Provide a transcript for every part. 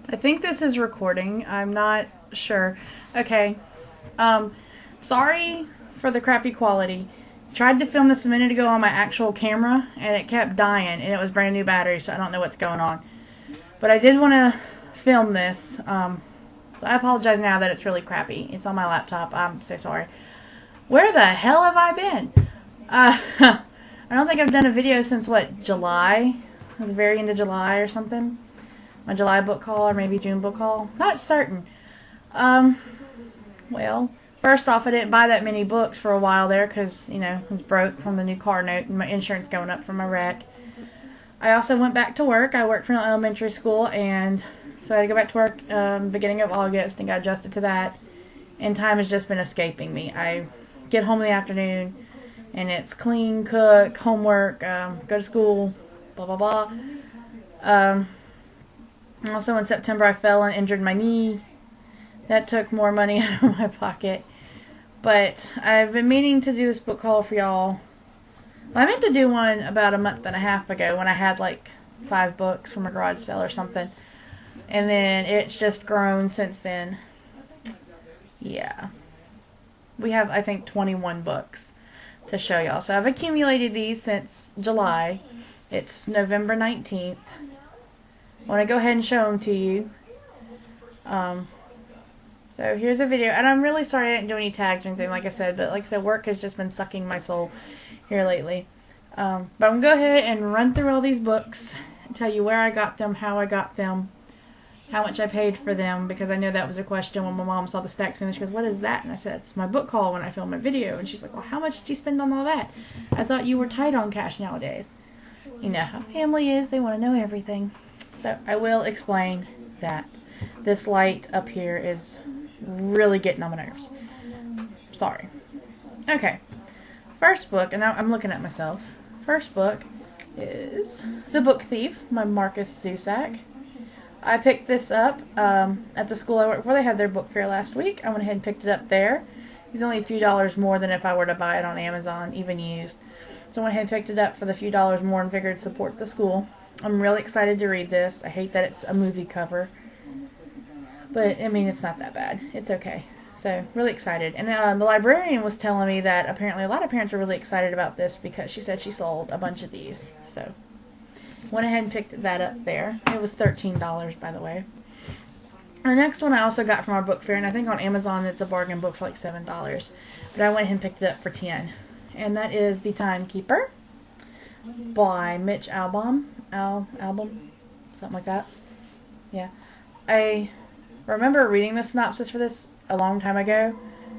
I think this is recording. I'm not sure. Okay. Sorry for the crappy quality. Tried to film this a minute ago on my actual camera, and it kept dying, and it was brand new battery, so I don't know what's going on. But I did want to film this, so I apologize now that it's really crappy. It's on my laptop. I'm so sorry. Where the hell have I been? I don't think I've done a video since, what, July? At the very end of July or something? My July book haul, or maybe June book haul. Not certain. Well, first off, I didn't buy that many books for a while there because, you know, I was broke from the new car note and my insurance going up from my wreck. I also went back to work. I worked for an elementary school, and so I had to go back to work beginning of August and got adjusted to that. And time has just been escaping me. I get home in the afternoon, and it's clean, cook, homework, go to school, blah, blah, blah. Also in September I fell and injured my knee. That took more money out of my pocket. But I've been meaning to do this book haul for y'all. I meant to do one about a month and a half ago when I had like 5 books from a garage sale or something. And then it's just grown since then. Yeah. We have, I think, 21 books to show y'all. So I've accumulated these since July. It's November 19th. I want to go ahead and show them to you. So here's a video, and I'm really sorry I didn't do any tags or anything, like I said, but like I said, work has just been sucking my soul here lately. But I'm going to go ahead and run through all these books and tell you where I got them, how I got them, how much I paid for them, because I know that was a question when my mom saw the stacks and she goes, "What is that?" And I said, "It's my book haul when I film my video." And she's like, "Well, how much did you spend on all that? I thought you were tight on cash nowadays." You know how family is, they want to know everything. So I will explain that. This light up here is really getting on my nerves. Sorry. Okay. First book, and now I'm looking at myself. First book is The Book Thief by Marcus Zusak. I picked this up at the school I work for. They had their book fair last week. I went ahead and picked it up there. It's only a few dollars more than if I were to buy it on Amazon, even used. So I went ahead and picked it up for the few dollars more and figured support the school. I'm really excited to read this. I hate that it's a movie cover. But, I mean, it's not that bad. It's okay. So, really excited. And the librarian was telling me that apparently a lot of parents are really excited about this because she said she sold a bunch of these. So, went ahead and picked that up there. It was $13, by the way. The next one I also got from our book fair, and I think on Amazon it's a bargain book for like $7. But I went ahead and picked it up for $10. And that is The Timekeeper by Mitch Albom. Something like that. Yeah. I remember reading the synopsis for this a long time ago.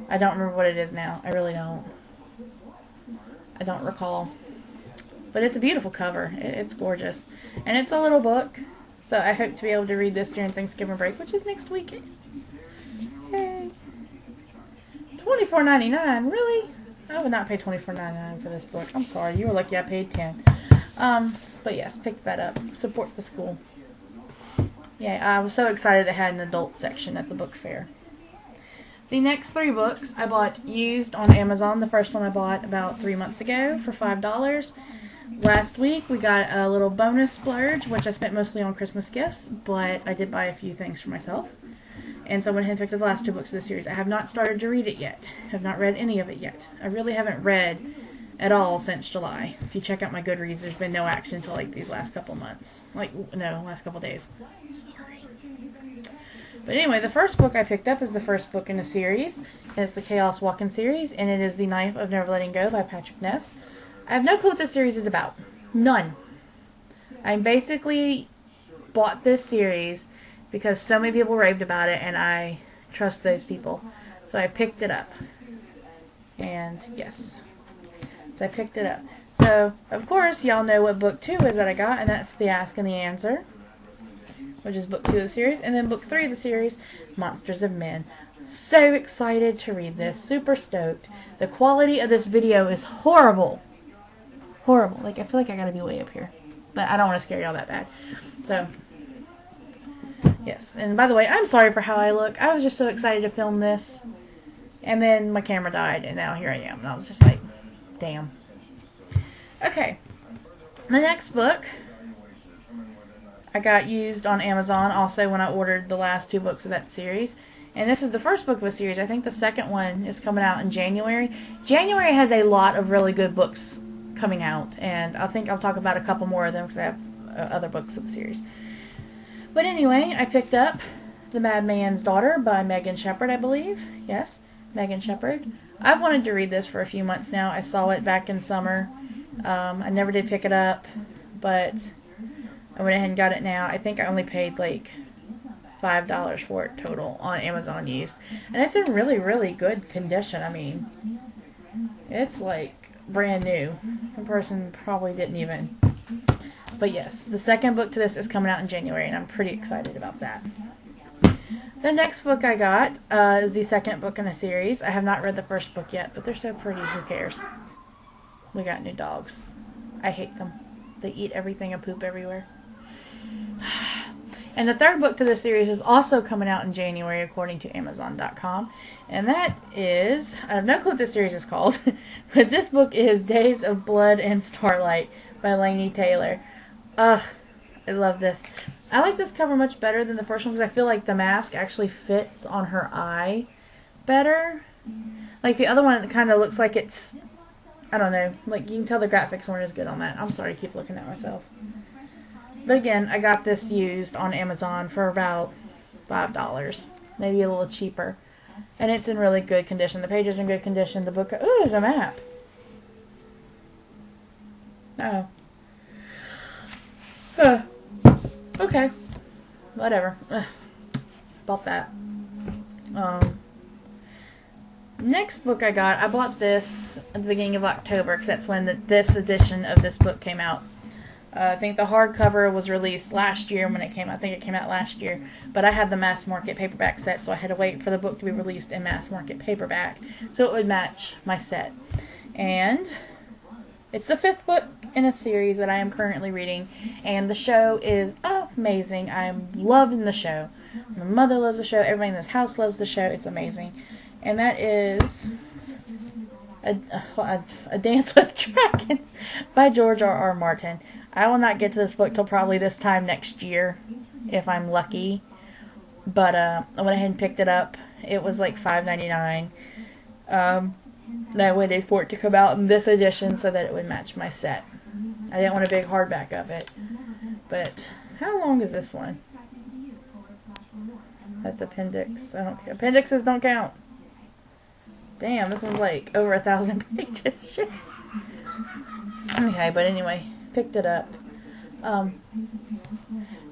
I don't remember what it is now. I really don't. I don't recall. But it's a beautiful cover. It's gorgeous. And it's a little book. So I hope to be able to read this during Thanksgiving break, which is next week. Yay. $24.99? Really? I would not pay $24.99 for this book. I'm sorry. You were lucky I paid $10. But yes, picked that up. Support the school. Yeah, I was so excited they had an adult section at the book fair. The next 3 books I bought used on Amazon. The first one I bought about 3 months ago for $5. Last week we got a little bonus splurge, which I spent mostly on Christmas gifts, but I did buy a few things for myself. And so I went ahead and picked up the last 2 books of the series. I have not started to read it yet. I have not read any of it yet. I really haven't read at all since July. If you check out my Goodreads, there's been no action until like these last couple months. Last couple days. Sorry. But anyway, the first book I picked up is the first book in a series. It's the Chaos Walking series, and it is The Knife of Never Letting Go by Patrick Ness. I have no clue what this series is about. None. I basically bought this series because so many people raved about it, and I trust those people. So I picked it up. And yes. So I picked it up. So, of course, y'all know what book 2 is that I got, and that's The Ask and the Answer, which is book 2 of the series. And then book 3 of the series, Monsters of Men. So excited to read this. Super stoked. The quality of this video is horrible. Horrible. Like, I feel like I gotta be way up here. But I don't want to scare y'all that bad. So, yes. And by the way, I'm sorry for how I look. I was just so excited to film this. And then my camera died, and now here I am. And I was just like, damn. Okay. The next book I got used on Amazon also when I ordered the last 2 books of that series. And this is the first book of a series. I think the second one is coming out in January. January has a lot of really good books coming out, and I think I'll talk about a couple more of them because I have other books of the series. But anyway, I picked up The Madman's Daughter by Megan Shepherd, I believe. Yes, Megan Shepherd. I've wanted to read this for a few months now. I saw it back in summer. I never did pick it up, but I went ahead and got it now. I think I only paid like $5 for it total on Amazon used. And it's in really, really good condition. I mean, it's like brand new. In person probably didn't even. But yes, the second book to this is coming out in January, and I'm pretty excited about that. The next book I got is the second book in a series. I have not read the first book yet, but they're so pretty, who cares? We got new dogs. I hate them. They eat everything and poop everywhere. And the third book to this series is also coming out in January, according to Amazon.com. And that is, I have no clue what this series is called, but this book is Days of Blood and Starlight by Laini Taylor. Ugh, I love this. I like this cover much better than the first one because I feel like the mask actually fits on her eye better. Like the other one, it kind of looks like it's, I don't know, like you can tell the graphics weren't as good on that. I'm sorry, I keep looking at myself. But again, I got this used on Amazon for about $5, maybe a little cheaper. And it's in really good condition. The pages are in good condition. The book, oh, there's a map. Oh. Okay. Whatever. Bought that. Next book I got, I bought this at the beginning of October because that's when this edition of this book came out. I think the hardcover was released last year when it came out. I think it came out last year. But I had the mass market paperback set, so I had to wait for the book to be released in mass market paperback so it would match my set. And it's the 5th book in a series that I am currently reading, and the show is amazing. I'm loving the show. My mother loves the show. Everybody in this house loves the show. It's amazing. And that is A Dance with Dragons by George R.R. Martin. I will not get to this book till probably this time next year, if I'm lucky. But I went ahead and picked it up. It was like $5.99. I waited for it to come out in this edition so that it would match my set. I didn't want a big hardback of it. But how long is this one? That's appendix. I don't care. Appendixes don't count. Damn, this one's like over 1,000 pages. Shit. Okay, but anyway, picked it up. Do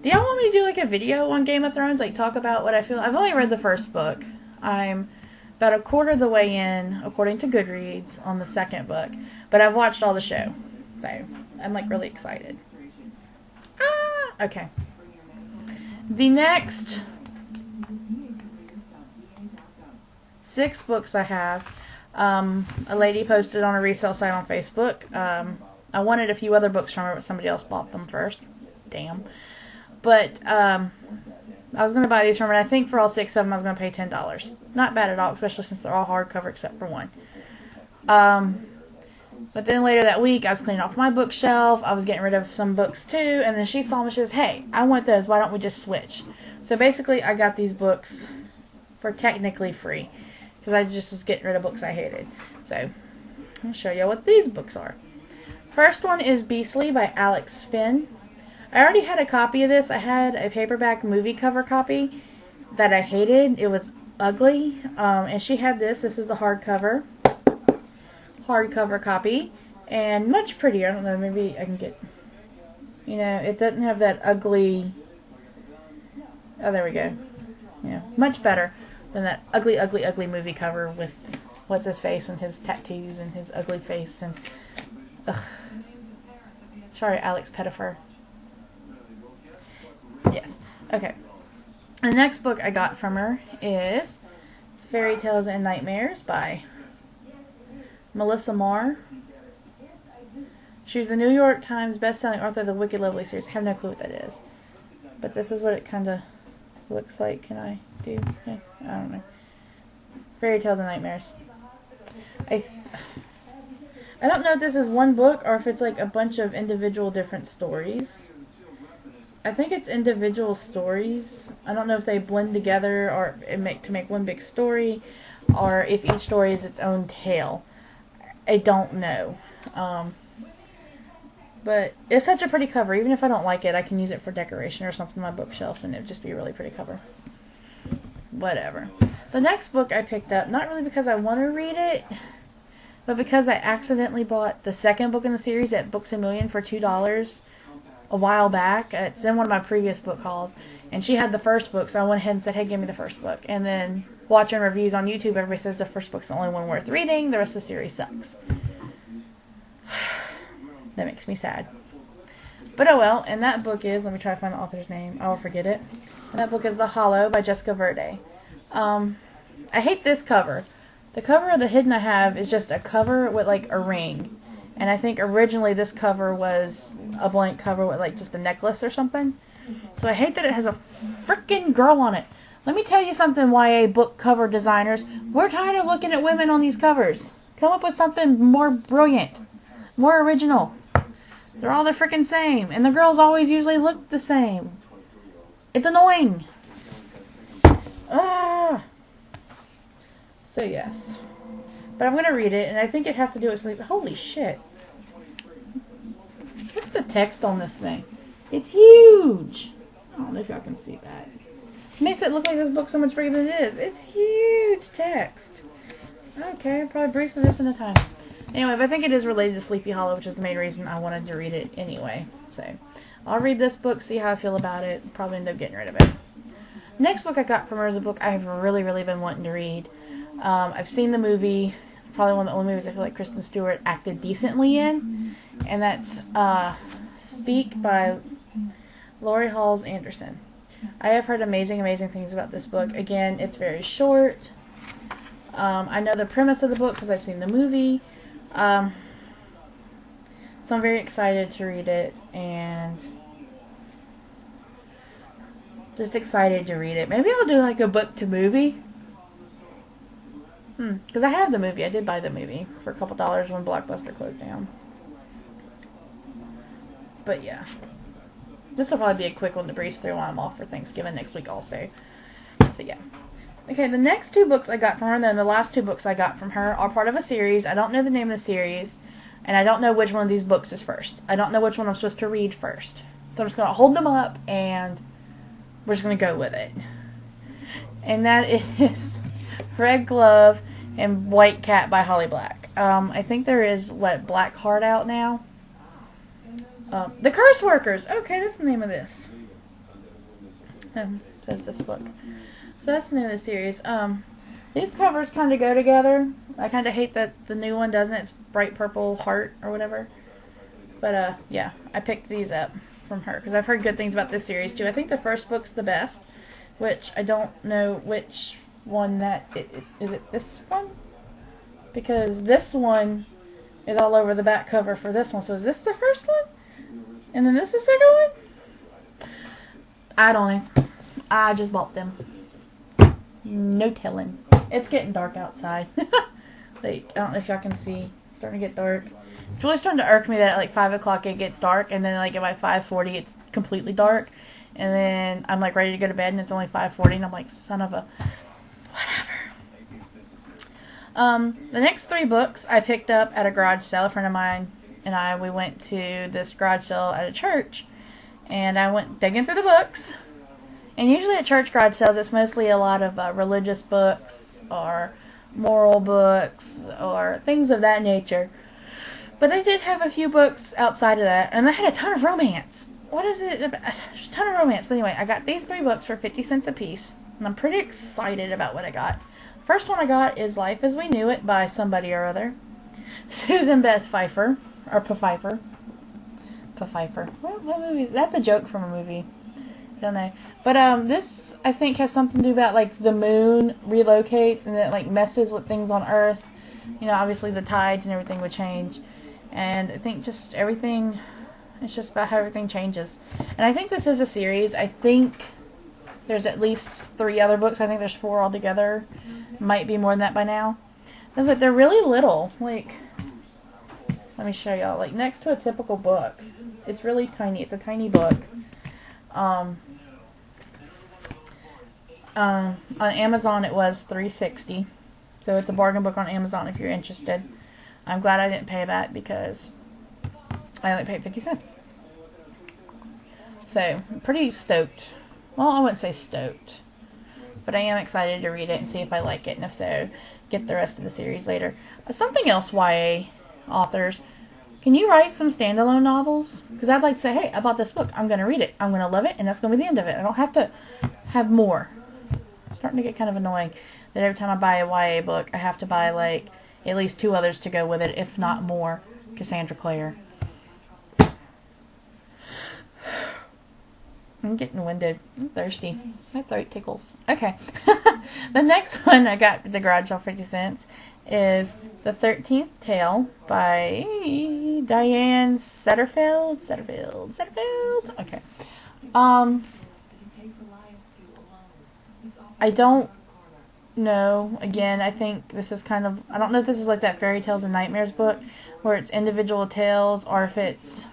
y'all want me to do like a video on Game of Thrones? Like talk about what I feel? I've only read the first book. I'm about a quarter of the way in, according to Goodreads, on the second book. But I've watched all the show. So, I'm like really excited. Okay. The next 6 books I have, a lady posted on a resale site on Facebook. I wanted a few other books from her, but somebody else bought them first. Damn. But I was going to buy these from her, and I think for all 6 of them I was going to pay $10. Not bad at all, especially since they're all hardcover except for one. But then later that week, I was cleaning off my bookshelf. I was getting rid of some books too, and then she saw me. She says, "Hey, I want those. Why don't we just switch?" So basically, I got these books for technically free because I just was getting rid of books I hated. So I'll show you what these books are. First one is Beastly by Alex Finn. I already had a copy of this. I had a paperback movie cover copy that I hated. It was ugly, and she had this. This is the hardcover copy, and much prettier. I don't know, maybe I can get, you know, it doesn't have that ugly, oh, there we go, yeah, much better than that ugly, ugly, ugly movie cover with what's his face and his tattoos and his ugly face and, ugh. Sorry, Alex Pettifer. Yes, okay. The next book I got from her is Fairy Tales and Nightmares by Melissa Marr. She's the New York Times best-selling author of the Wicked Lovely series. I have no clue what that is. But this is what it kind of looks like. Can I do? Yeah, I don't know. Fairy Tales and Nightmares. I don't know if this is one book or if it's like a bunch of individual different stories. I think it's individual stories. I don't know if they blend together or to make one big story, or if each story is its own tale. I don't know. But it's such a pretty cover. Even if I don't like it, I can use it for decoration or something on my bookshelf, and it would just be a really pretty cover. Whatever. The next book I picked up, not really because I want to read it, but because I accidentally bought the second book in the series at Books A Million for $2 a while back. It's in one of my previous book hauls, and she had the first book, so I went ahead and said, hey, give me the first book. And then watching reviews on YouTube, everybody says the first book's the only one worth reading, the rest of the series sucks. That makes me sad. But oh well, and that book is, let me try to find the author's name, I will forget it. And that book is The Hollow by Jessica Verde. I hate this cover. The cover of The Hidden I Have is just a cover with like a ring. And I think originally this cover was a blank cover with like just a necklace or something. So I hate that it has a freaking girl on it. Let me tell you something, YA book cover designers. We're tired of looking at women on these covers. Come up with something more brilliant, more original. They're all the freaking same. And the girls always usually look the same. It's annoying. So yes. But I'm going to read it, and I think it has to do with sleep. Holy shit. What's the text on this thing? It's huge. I don't know if y'all can see that. It makes it look like this book's so much bigger than it is. It's huge text. Okay, I'll probably breeze through this in a time. Anyway, but I think it is related to Sleepy Hollow, which is the main reason I wanted to read it anyway. So, I'll read this book, see how I feel about it, probably end up getting rid of it. Next book I got from her is a book I've really, really been wanting to read. I've seen the movie, probably one of the only movies I feel like Kristen Stewart acted decently in, and that's Speak by Laurie Halls Anderson. I have heard amazing, amazing things about this book. Again, it's very short. I know the premise of the book because I've seen the movie. So I'm very excited to read it, and just excited to read it. Maybe I'll do like a book to movie. Because I have the movie. I did buy the movie for a couple dollars when Blockbuster closed down. But yeah. This will probably be a quick one to breeze through while I'm off for Thanksgiving next week also. So yeah. Okay, the next two books I got from her, and then the last two books I got from her, are part of a series. I don't know the name of the series, and I don't know which one of these books is first. I don't know which one I'm supposed to read first. So I'm just going to hold them up, and we're just going to go with it. And that is Red Glove and White Cat by Holly Black. I think there is, Black Heart out now? The Curse Workers! Okay, that's the name of this. Says this book. So that's the name of the series. These covers kind of go together. I kind of hate that the new one doesn't. It's bright purple heart or whatever. But, yeah, I picked these up from her because I've heard good things about this series, too. I think the first book's the best, which I don't know which one that... Is it this one? Because this one is all over the back cover for this one. So is this the first one? And then this is the second one? I don't know. I just bought them. No telling. It's getting dark outside. Like, I don't know if y'all can see. It's starting to get dark. It's really starting to irk me that at like 5 o'clock it gets dark, and then like at like 5:40 it's completely dark. And then I'm like ready to go to bed and it's only 5:40 and I'm like, son of a... Whatever. The next three books I picked up at a garage sale. A friend of mine and we went to this garage sale at a church, and I went digging through the books. And usually at church garage sales, it's mostly a lot of religious books or moral books or things of that nature. But they did have a few books outside of that, and they had a ton of romance. What is it? A ton of romance. But anyway, I got these three books for 50 cents a piece, and I'm pretty excited about what I got. First one I got is Life as We Knew It by somebody or other. Susan Beth Pfeiffer. Or Pfeiffer. Pfeiffer. What movie is that? That's a joke from a movie. I don't know. But this, I think, has something to do about, like, the moon relocates and it, like, messes with things on Earth. You know, obviously the tides and everything would change. And I think just everything, it's just about how everything changes. And I think this is a series. I think there's at least 3 other books. I think there's 4 altogether. Might be more than that by now. But they're really little. Like, let me show y'all. Like, next to a typical book. It's really tiny. It's a tiny book. On Amazon it was $3.60, so it's a bargain book on Amazon if you're interested. I'm glad I didn't pay that because I only paid 50 cents. So, pretty stoked. Well, I wouldn't say stoked, but I am excited to read it and see if I like it, and if so, get the rest of the series later. Something else, YA authors, can you write some standalone novels? Because I'd like to say, hey, I bought this book, I'm going to read it, I'm going to love it, and that's going to be the end of it. I don't have to have more. It's starting to get kind of annoying that every time I buy a YA book, I have to buy, like, at least 2 others to go with it, if not more. Cassandra Clare. I'm getting winded. I'm thirsty. My throat tickles. Okay. The next one I got at the garage sale for 50 cents is The 13th Tale by Diane Setterfield. Okay. I don't know. Again, I think this is kind of, I don't know if this is like that Fairy Tales and Nightmares book where it's individual tales or if it's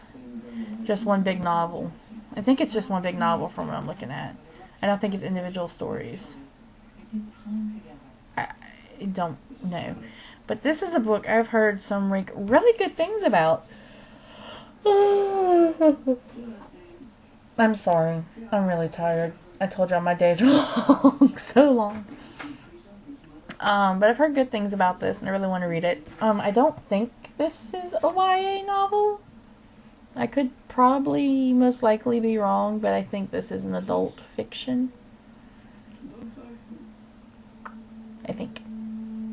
just one big novel. I think it's just one big novel from what I'm looking at. I don't think it's individual stories. I don't know. But this is a book I've heard some really good things about. I'm sorry. I'm really tired. I told y'all my days are long. So long. But I've heard good things about this and I really want to read it. I don't think this is a YA novel. I could probably most likely be wrong, but I think this is an adult fiction. I think.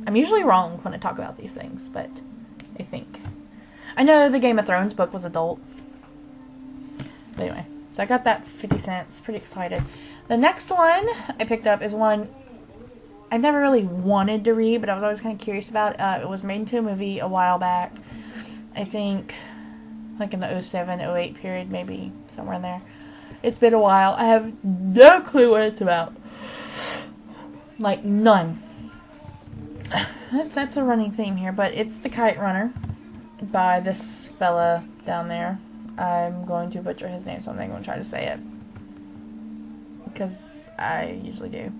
I'm usually wrong when I talk about these things, but I think. I know the Game of Thrones book was adult. But anyway, so I got that for 50 cents. Pretty excited. The next one I picked up is one I never really wanted to read, but I was always kind of curious about. It was made into a movie a while back. I think like in the 07, 08 period, maybe somewhere in there. It's been a while. I have no clue what it's about. Like, none. That's a running theme here, but it's The Kite Runner by this fella down there. I'm going to butcher his name, so I'm not going to try to say it. Because I usually do.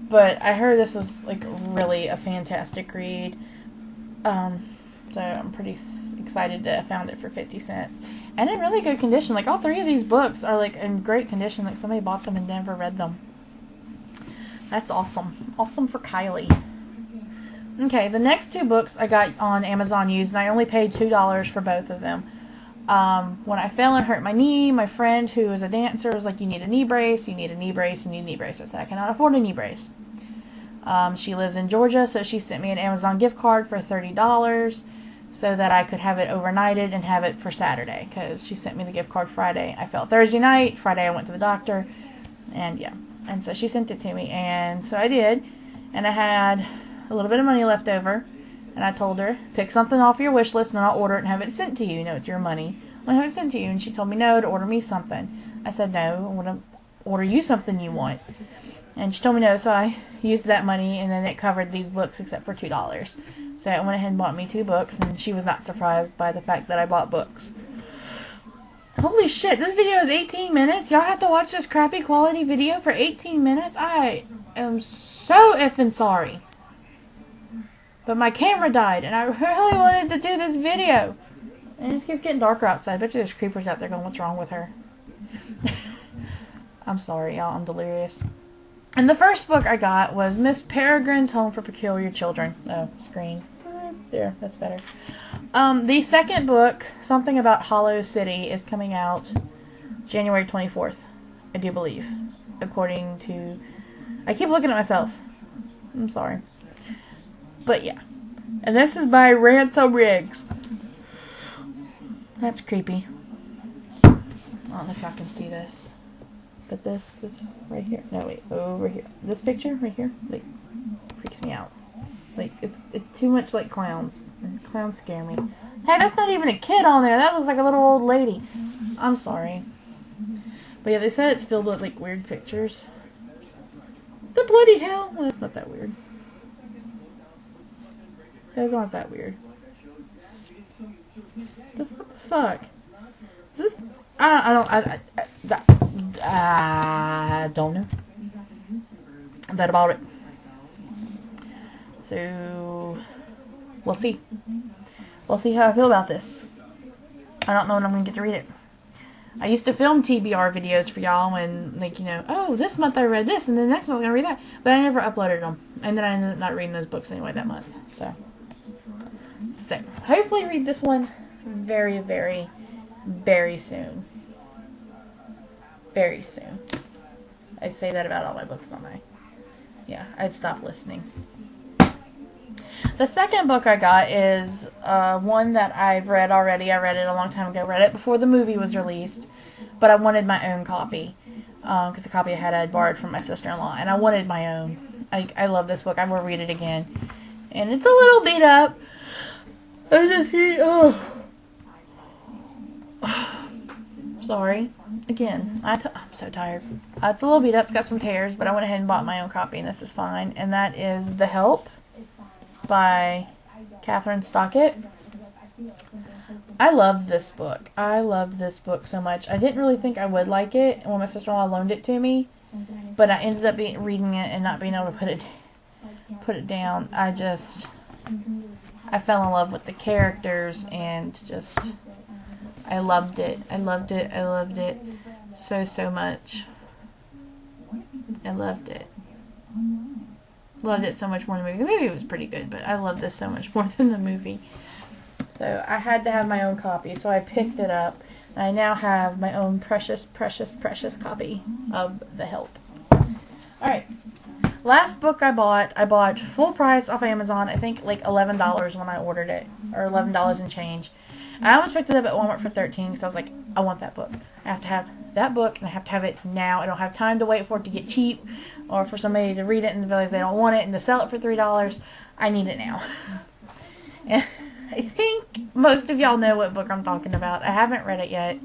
But I heard this was, like, really a fantastic read. So I'm pretty excited to have found it for 50 cents. And in really good condition. Like, all 3 of these books are, like, in great condition. Like, somebody bought them and never read them. That's awesome. Awesome for Kylie. Okay, the next 2 books I got on Amazon used, and I only paid $2 for both of them. When I fell and hurt my knee, my friend who is a dancer was like, you need a knee brace, you need a knee brace, you need a knee brace. I said, I cannot afford a knee brace. She lives in Georgia, so she sent me an Amazon gift card for $30 so that I could have it overnighted and have it for Saturday, because she sent me the gift card Friday. I fell Thursday night. Friday I went to the doctor, and yeah. And so she sent it to me, and so I did, and I had a little bit of money left over, and I told her, pick something off your wish list and I'll order it and have it sent to you. You know, it's your money. I'll have it sent to you. And she told me no, to order me something. I said, no, I want to order you something you want. And she told me no, so I used that money, and then it covered these books except for $2. So I went ahead and bought me 2 books, and she was not surprised by the fact that I bought books. Holy shit, this video is 18 minutes? Y'all have to watch this crappy quality video for 18 minutes? I am so effing sorry. But my camera died, and I really wanted to do this video. And it just keeps getting darker outside. I bet you there's creepers out there going, what's wrong with her? I'm sorry, y'all. I'm delirious. And the first book I got was Miss Peregrine's Home for Peculiar Children. Oh, screen. There, that's better. The second book, Something About Hollow City, is coming out January 24th, I do believe. According to... I keep looking at myself. I'm sorry. But yeah. And this is by Ransom Riggs. That's creepy. I don't know if y'all can see this. But this right here. No, wait, over here. This picture right here, like, freaks me out. Like, it's too much like clowns. And clowns scare me. Hey, that's not even a kid on there. That looks like a little old lady. I'm sorry. But yeah, they said it's filled with, like, weird pictures. The bloody hell? Well, that's not that weird. Those aren't that weird. What the fuck? Is this... I don't know that about it. So we'll see. We'll see how I feel about this. I don't know when I'm gonna get to read it. I used to film TBR videos for y'all when, like, you know, oh, this month I read this, and then next month I'm gonna read that. But I never uploaded them, and then I ended up not reading those books anyway that month. So hopefully read this one very, very, very soon. Very soon. I say that about all my books, don't I? Yeah, I'd stop listening. The second book I got is one that I've read already. I read it a long time ago. Read it before the movie was released, but I wanted my own copy because the copy I had I'd borrowed from my sister-in-law, and I wanted my own. I love this book. I will read it again, and it's a little beat up. Sorry. Again, I'm so tired. It's a little beat up. It's got some tears, but I went ahead and bought my own copy, and this is fine. And that is The Help by Catherine Stockett. I loved this book. I loved this book so much. I didn't really think I would like it when my sister-in-law loaned it to me, but I ended up reading it and not being able to put it down. I fell in love with the characters and just I loved it. I loved it. I loved it so much. I loved it. Loved it so much more than the movie. The movie was pretty good, but I loved this so much more than the movie. So I had to have my own copy, so I picked it up. And I now have my own precious, precious, precious copy of The Help. Alright. Last book I bought full price off Amazon. I think like $11 when I ordered it. Or $11 and change. I almost picked it up at Walmart for $13 because I was like, I want that book. I have to have that book, and I have to have it now. I don't have time to wait for it to get cheap or for somebody to read it and realize they don't want it and to sell it for $3. I need it now. And I think most of y'all know what book I'm talking about. I haven't read it yet,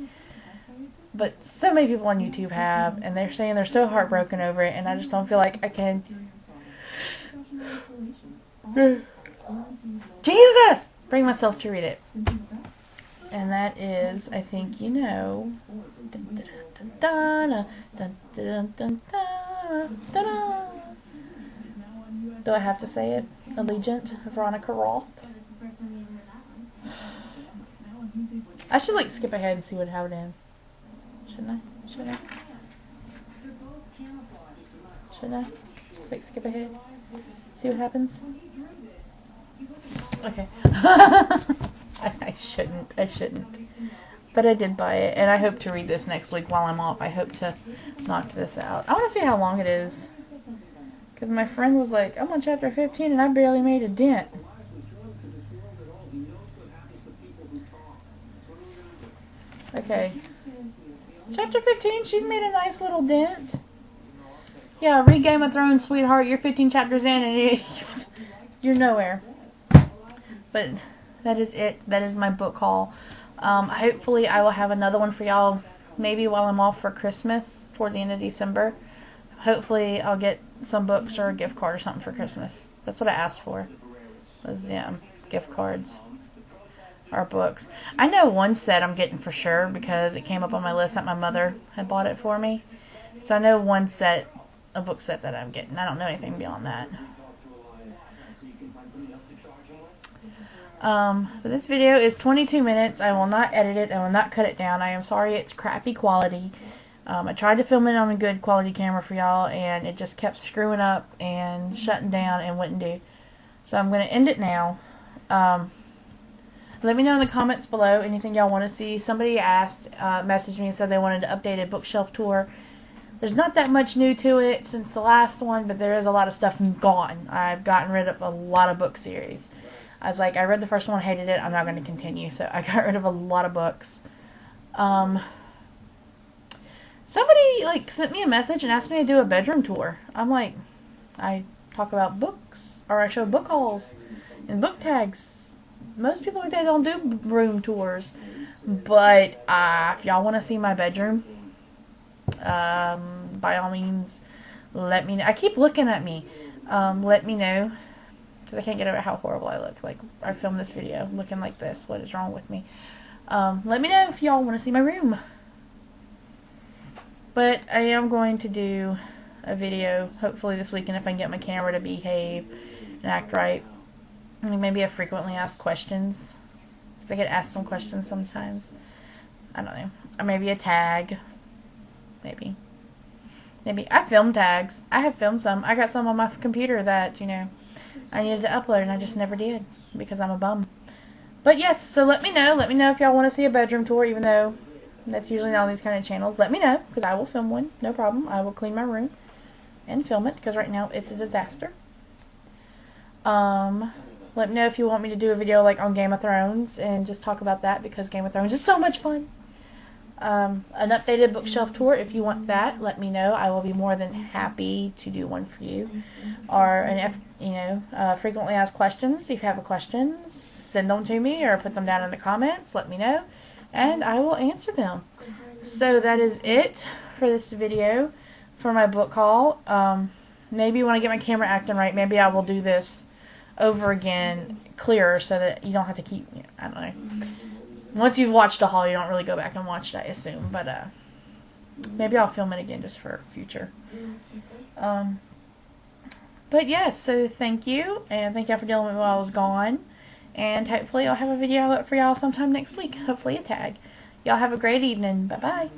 but so many people on YouTube have, and they're saying they're so heartbroken over it, and I just don't feel like I can. Jesus! Bring myself to read it. And that is, I think you know. Do I have to say it? Allegiant, Veronica Roth. I should like skip ahead and see how it ends. Shouldn't I? Shouldn't I? Shouldn't I? Just like skip ahead. See what happens? Okay. I shouldn't. But I did buy it, and I hope to read this next week while I'm off. I hope to knock this out. I want to see how long it is. Because my friend was like, I'm on chapter 15 and I barely made a dent. Okay. Chapter 15, she's made a nice little dent. Yeah, read Game of Thrones, sweetheart. You're 15 chapters in and you're nowhere. But that is it. That is my book haul. Hopefully I will have another one for y'all maybe while I'm off for Christmas toward the end of December. Hopefully I'll get some books or a gift card or something for Christmas. That's what I asked for. Was gift cards or books. I know one set I'm getting for sure because it came up on my list that my mother had bought it for me. So I know one set, a book set that I'm getting. I don't know anything beyond that. But this video is 22 minutes. I will not edit it. I will not cut it down. I am sorry it's crappy quality. I tried to film it on a good quality camera for y'all, and it just kept screwing up and shutting down and wouldn't do. So I'm going to end it now. Let me know in the comments below anything y'all want to see. Somebody asked, messaged me and said they wanted an updated bookshelf tour. There's not that much new to it since the last one, but there is a lot of stuff gone. I've gotten rid of a lot of book series. I was like, I read the first one, hated it, I'm not going to continue. So I got rid of a lot of books. Somebody sent me a message and asked me to do a bedroom tour. I'm like, I talk about books, or I show book hauls and book tags. Most people like they don't do room tours. But if y'all want to see my bedroom, by all means, let me know. I keep looking at me. Let me know. Because I can't get over how horrible I look. Like, I filmed this video looking like this. What is wrong with me? Let me know if y'all want to see my room. But I am going to do a video, hopefully this weekend, if I can get my camera to behave and act right. I mean, maybe a frequently asked questions. Because I get asked some questions sometimes. I don't know. Or maybe a tag. Maybe. I film tags. I have filmed some. I got some on my computer that, you know, I needed to upload and I just never did because I'm a bum. But yes, so let me know. Let me know if y'all want to see a bedroom tour, even though that's usually not on these kind of channels. Let me know, because I will film one. No problem. I will clean my room and film it, because right now it's a disaster. Let me know if you want me to do a video like on Game of Thrones and just talk about that, because Game of Thrones is so much fun. An updated bookshelf tour, if you want that, let me know. I will be more than happy to do one for you. Or frequently asked questions. If you have a question, send them to me or put them down in the comments. Let me know, and I will answer them. So that is it for this video for my book haul. Maybe when I get my camera acting right, maybe I will do this over again clearer, so that you don't have to keep, I don't know. Once you've watched a haul, you don't really go back and watch it, I assume. But maybe I'll film it again just for future. But yes, so thank you. And thank y'all for dealing with me while I was gone. And hopefully I'll have a video up for y'all sometime next week. Hopefully a tag. Y'all have a great evening. Bye-bye.